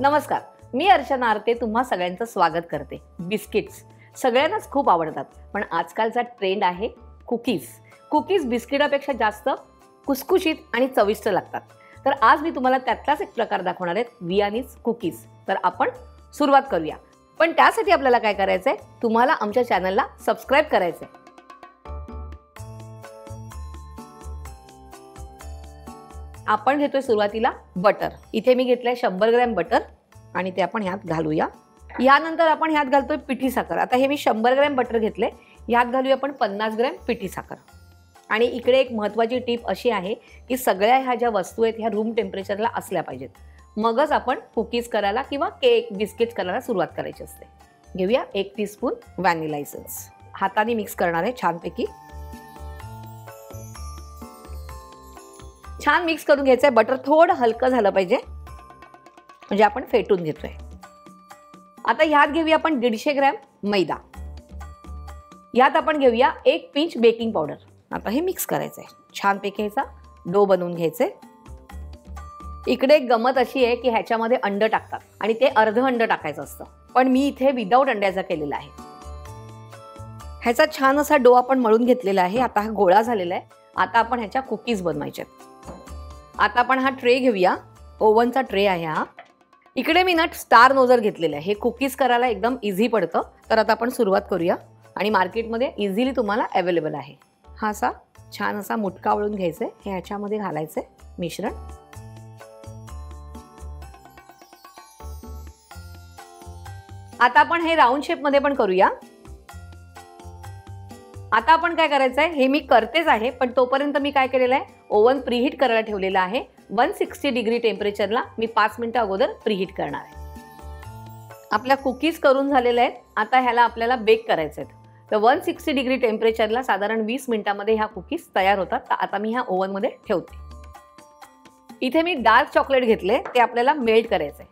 नमस्कार, मी अर्चना आरते तुम्हा सगळ्यांचं स्वागत करते। बिस्किट्स सगळ्यांनाच खूप आवडतात, पण आजकालचा ट्रेंड आहे कुकीज। कुकीज बिस्किटापेक्षा जास्त कुसकुशीत आणि चविष्ट लागतात। तर आज मी तुम्हाला त्यातलाच एक प्रकार दाखवणार आहे, वियानीज कुकीज। तर आपण सुरुवात करूया, पण त्यासाठी आपल्याला काय करायचंय, तुम्हाला आमच्या चॅनलला सबस्क्राइब करायचंय। आपण घेतोय सुरुवातीला बटर। इथे मी घेतलंय 100 ग्रॅम बटर आणि ते आपण ह्यात घालूया। यानंतर आपण ह्यात घालतोय पिठी साखर। आता हे मी 100 ग्रॅम बटर घेतले, ह्यात घालूया आपण 50 ग्रॅम पिठी साखर। आणि इकडे एक महत्त्वाची टिप अशी आहे की सगळ्या ह्या ज्या वस्तू आहेत ह्या रूम टेम्परेचरला असल्या पाहिजेत, मगच आपण कुकीज करायला किंवा केक बिस्किट्स करायला सुरुवात करायची असते। घेऊया 1 टीस्पून व्हॅनिला एसेन्स। हाताने मिक्स करणार आहे छानपैकी। छान मिक्स करून घ्यायचंय। बटर थोडं हलकं झालं पाहिजे, म्हणजे आपण फेटून घेतोय। आता ह्यात घेऊया आपण 150 ग्रॅम मैदा। यात आपण घेऊया 1 पिंच बेकिंग पावडर। आता हे मिक्स करायचंय छानपैकी, ह्याचा डो बनवून घ्यायचंय। इकडे एक गमत अशी आहे की ह्याच्यामध्ये अंड टाकतात आणि ते अर्ध अंड टाकायचं असतं, पण मी इथे विदाऊट अंड्याचा केलेला आहे। ह्याचा छान असा डो आपण मळून घेतलेला आहे। आता हा गोळा झालेला आहे। आता आपण ह्याच्या कुकीज बनवायचे आहेत। आता आपण हा ट्रे घेऊया, ओव्हनचा ट्रे आहे हा। इकडे मी ना स्टार नोझर घेतलेला आहे, हे कुकीज करायला एकदम इझी पडतं। तर आता आपण सुरुवात करूया, आणि मार्केटमध्ये इझिली तुम्हाला अवेलेबल आहे। हा असा छान असा मुटका वळून घ्यायचा आहे, हे ह्याच्यामध्ये घालायचंय मिश्रण। आता आपण हे राऊंड शेप मध्ये पण करूया। आता आपण काय करायचंय, हे मी करतेच आहे, पण तोपर्यंत मी काय केलेलं आहे, ओव्हन प्रीहीट करायला ठेवलेला आहे। 160 डिग्री टेम्परेचरला मी 5 मिनिटं अगोदर प्रीहीट करणार आहे। आपल्या कुकीज करून झालेल्या आहेत। आता ह्याला आपल्याला बेक करायचे आहेत। तर 160 डिग्री टेम्परेचरला साधारण 20 मिनिटांमध्ये ह्या कुकीज तयार होतात। तर आता मी ह्या ओव्हन मध्ये ठेवते। इथे मी डार्क चॉकलेट घेतले, ते आपल्याला मेल्ट करायचंय।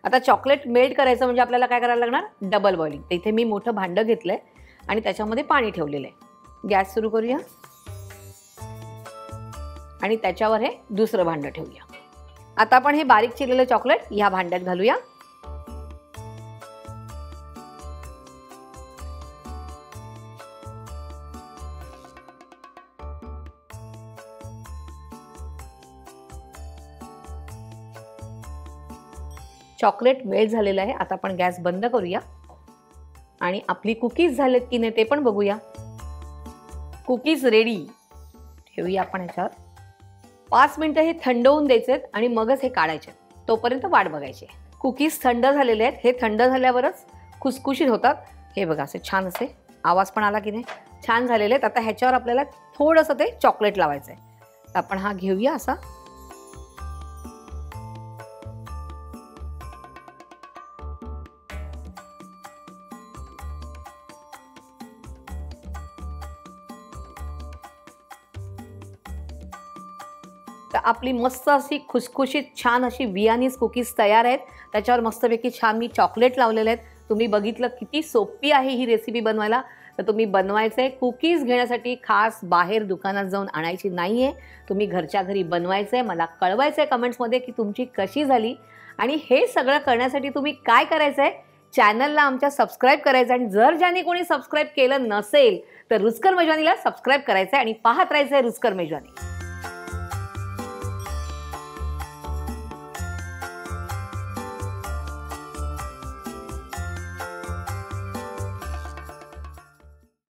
आता चॉकलेट मेल्ट करायचं म्हणजे आपल्याला काय करायला लागणार, डबल बॉइलिंग। तर इथे मी मोठं भांडं घेतलंय आणि त्याच्यामध्ये पाणी ठेवलेलं आहे। गॅस सुरू करूया आणि त्याच्यावर हे दुसरं भांडं ठेवूया। आता आपण हे बारीक चिरलेलं चॉकलेट ह्या भांड्यात घालूया। चॉकलेट मेल्ट झालेलं आहे। आता आपण गॅस बंद करूया आणि आपली कुकीज झालेत की नाही ते पण बघूया। Cookies ready. ठेवूया आपण ह्याच्यावर। 5 मिनिटं हे थंड होऊन द्यायचे आणि मगच हे काढायचे, तोपर्यंत वाट बघायची। कुकीज थंड झालेले आहेत, हे थंड झाल्यावरच खुसखुशीत होतात। हे बघा असे छान असे आवाज पण आला की नाही, छान झालेले आहेत। आता ह्याच्यावर आपल्याला थोडंसं ते चॉकलेट लावायचं आहे। तर आपण हा घेऊया असा। तर आपली मस्त अशी खुसखुशीत छान अशी वियानीज कुकीज तयार आहेत। त्याच्यावर मस्तपैकी छान मी चॉकलेट लावलेले आहेत। तुम्ही बघितलं किती सोपी आहे ही रेसिपी बनवायला। तर तुम्ही बनवायचे कुकीज घेण्यासाठी खास बाहेर दुकानात जाऊन आणायची नाहीये, तुम्ही घरच्या घरी बनवायचे। मला कळवायचंय कमेंट्समध्ये की तुमची कशी झाली। आणि हे सगळं करण्यासाठी तुम्ही काय करायचंय, चॅनलला आमच्या सबस्क्राइब करायचं, आणि जर ज्याने कोणी सबस्क्राइब केलं नसेल तर रुचकर मेजवानीला सबस्क्राइब करायचंय आणि पाहत राहायचंय रुचकर मेजवानी।